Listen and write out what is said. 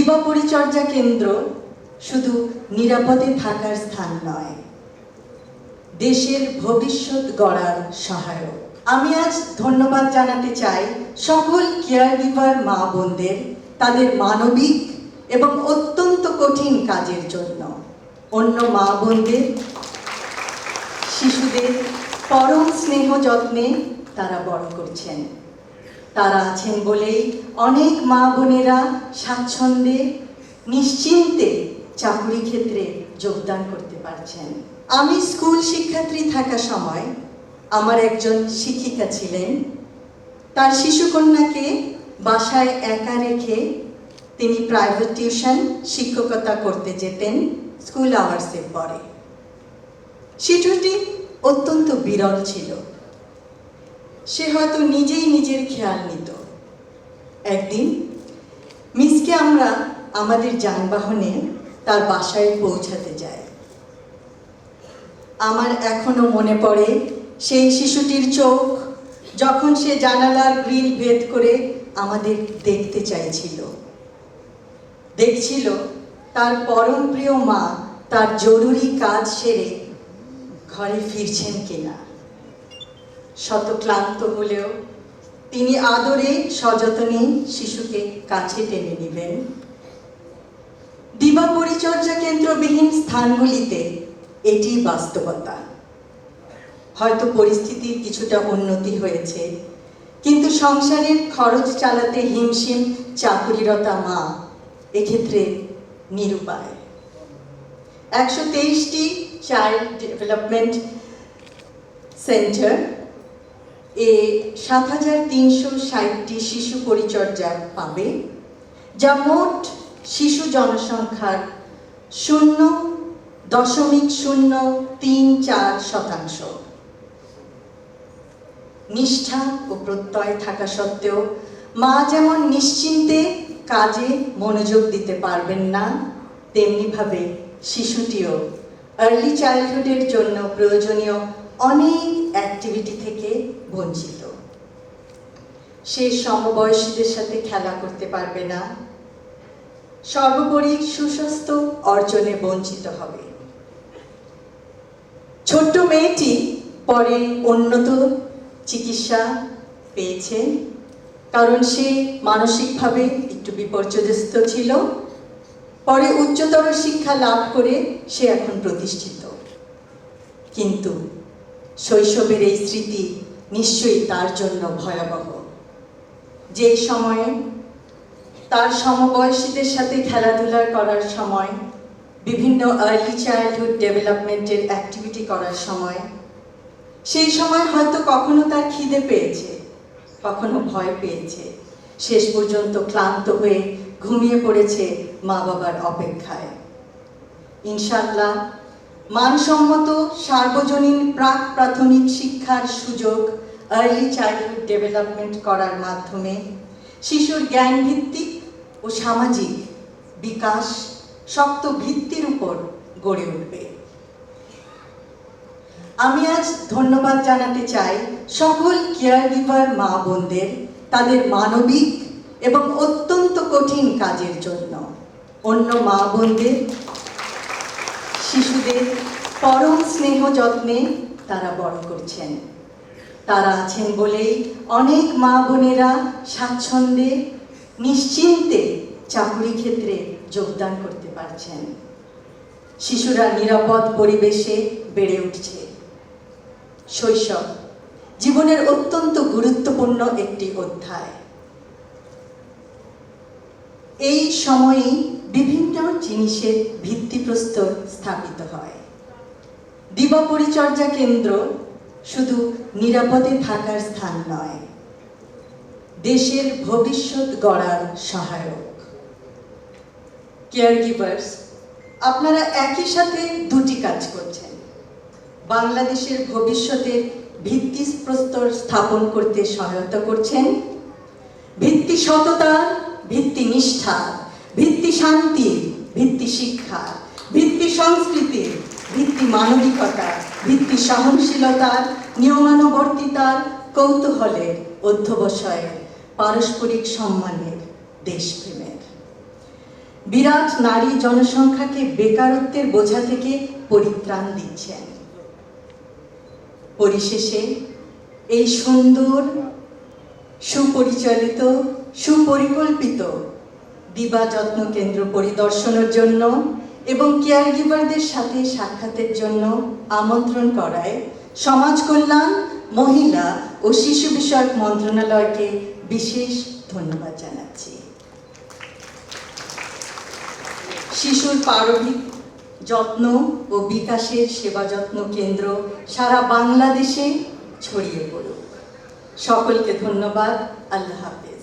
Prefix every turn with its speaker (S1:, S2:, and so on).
S1: দিবা পরিচর্যা কেন্দ্র শুধু নিরাপদে থাকার স্থান নয়, দেশের ভবিষ্যৎ গড়ার সহায়ক। আমি আজ ধন্যবাদ জানাতে চাই সকল কেয়ার গিভার মা বোনদের তাদের মানবিক এবং অত্যন্ত কঠিন কাজের জন্য। অন্য মা বোনদের শিশুদের পরম স্নেহ যত্নে তারা বড় করছেন। তারা আছেন বলেই অনেক মা বোনেরা স্বাচ্ছন্দ্যে নিশ্চিন্তে চাকুরি ক্ষেত্রে যোগদান করতে পারছেন। আমি স্কুল শিক্ষার্থী থাকা সময় আমার একজন শিক্ষিকা ছিলেন। তার শিশুকন্যাকে বাসায় একা রেখে তিনি প্রাইভেট টিউশন শিক্ষকতা করতে যেতেন স্কুল আওয়ার্সের পরে। শিশুটি অত্যন্ত বিরল ছিল। সে হয়তো নিজেই নিজের খেয়াল নিত। একদিন মিসকে আমরা আমাদের যানবাহনে তার বাসায় পৌঁছাতে যাই। আমার এখনো মনে পড়ে সেই শিশুটির চোখ যখন সে জানালার গ্রিল ভেদ করে আমাদের দেখতে চাইছিল। দেখছিল তার পরম প্রিয় মা তার জরুরি কাজ সেরে ঘরে ফিরছেন কিনা। শত ক্লান্ত হলেও তিনি আদরে সযত্নে শিশুকে কাছে টেনে নেবেন। দিবা পরিচর্যা কেন্দ্রবিহীন স্থানগুলিতে এটি বাস্তবতা। হয়তো পরিস্থিতির কিছুটা উন্নতি হয়েছে, কিন্তু সংসারের খরচ চালাতে হিমশিম চাকুরিরতা মা এক্ষেত্রে নিরুপায়। 123টি চাইল্ড ডেভেলপমেন্ট সেন্টার এ 7360টি শিশু পরিচর্যা পাবে, যা মোট শিশু জনসংখ্যার 0.034%। নিষ্ঠা ও প্রত্যয় থাকা সত্ত্বেও মা যেমন নিশ্চিন্তে কাজে মনোযোগ দিতে পারবেন না, তেমনিভাবে শিশুটিও আর্লি চাইল্ডহুডের জন্য প্রয়োজনীয় অনেক অ্যাক্টিভিটি থেকে বঞ্চিত। সে সমবয়সীদের সাথে খেলা করতে পারবে না, সর্বোপরি সুস্বাস্থ্য অর্জনে বঞ্চিত হবে। ছোট্ট মেয়েটি পরে উন্নত চিকিৎসা পেয়েছে, কারণ সে মানসিকভাবে একটু বিপর্যস্ত ছিল। পরে উচ্চতর শিক্ষা লাভ করে সে এখন প্রতিষ্ঠিত। কিন্তু শৈশবের এই স্মৃতি নিশ্চয়ই তার জন্য ভয়াবহ। যেই সময়ে তার সমবয়সীদের সাথে খেলাধুলা করার সময়, বিভিন্ন আর্লি চাইল্ডহুড ডেভেলপমেন্টের অ্যাক্টিভিটি করার সময়, সেই সময় হয়তো কখনো তার খিদে পেয়েছে, কখনো ভয় পেয়েছে, শেষ পর্যন্ত ক্লান্ত হয়ে ঘুমিয়ে পড়েছে মা বাবার অপেক্ষায়। ইনশাআল্লাহ মানসম্মত সার্বজনীন প্রাক প্রাথমিক শিক্ষার সুযোগ আর্লি চাইল্ডহুড ডেভেলপমেন্ট করার মাধ্যমে শিশুর জ্ঞান ভিত্তিক ও সামাজিক বিকাশ শক্ত ভিত্তির উপর গড়ে উঠবে। আমি আজ ধন্যবাদ জানাতে চাই সকল কেয়ার গিভার মা বোনদের তাদের মানবিক এবং অত্যন্ত কঠিন কাজের জন্য। অন্য মা বোনদের শিশুদের পরম স্নেহ যত্নে তারা বড় করছেন। তারা আছেন বলেই অনেক মা বোনেরা স্বাচ্ছন্দ্যে নিশ্চিন্তে চাকুরি ক্ষেত্রে যোগদান করতে পারছেন। শিশুরা নিরাপদ পরিবেশে বেড়ে উঠছে। শৈশব জীবনের অত্যন্ত গুরুত্বপূর্ণ একটি অধ্যায়। এই সময়েই বিভিন্ন জিনিসের ভিত্তিপ্রস্তর স্থাপিত হয়। দিবা পরিচর্যা কেন্দ্র শুধু নিরাপদে থাকার স্থান নয়, দেশের ভবিষ্যৎ গড়ার সহায়ক। কেয়ার গিভার্স, আপনারা একই সাথে দুটি কাজ করছেন। বাংলাদেশের ভবিষ্যতের ভিত্তিপ্রস্তর স্থাপন করতে সহায়তা করছেন। ভিত্তি সততা, ভিত্তি নিষ্ঠা, ভিত্তি শান্তি, ভিত্তি শিক্ষা, ভিত্তি সংস্কৃতির, ভিত্তি মানবিকতা, ভিত্তি সহনশীলতার, নিয়মানুবর্তিতার, কৌতূহলের, অধ্যবসায়ের, পারস্পরিক সম্মানের, দেশপ্রেমের। বিরাট নারী জনসংখ্যাকে বেকারত্বের বোঝা থেকে পরিত্রাণ দিচ্ছেন। পরিশেষে এই সুন্দর, সুপরিচালিত, সুপরিকল্পিত দিবা যত্ন কেন্দ্র পরিদর্শনের জন্য এবং কেয়ার গিভারদের সাথে সাক্ষাতের জন্য আমন্ত্রণ করায় সমাজ কল্যাণ, মহিলা ও শিশু বিষয়ক মন্ত্রণালয়কে বিশেষ ধন্যবাদ জানাচ্ছি। শিশুর প্রারম্ভিক যত্ন ও বিকাশের সেবা যত্ন কেন্দ্র সারা বাংলাদেশে ছড়িয়ে পড়ুক। সকলকে ধন্যবাদ। আল্লাহ হাফেজ।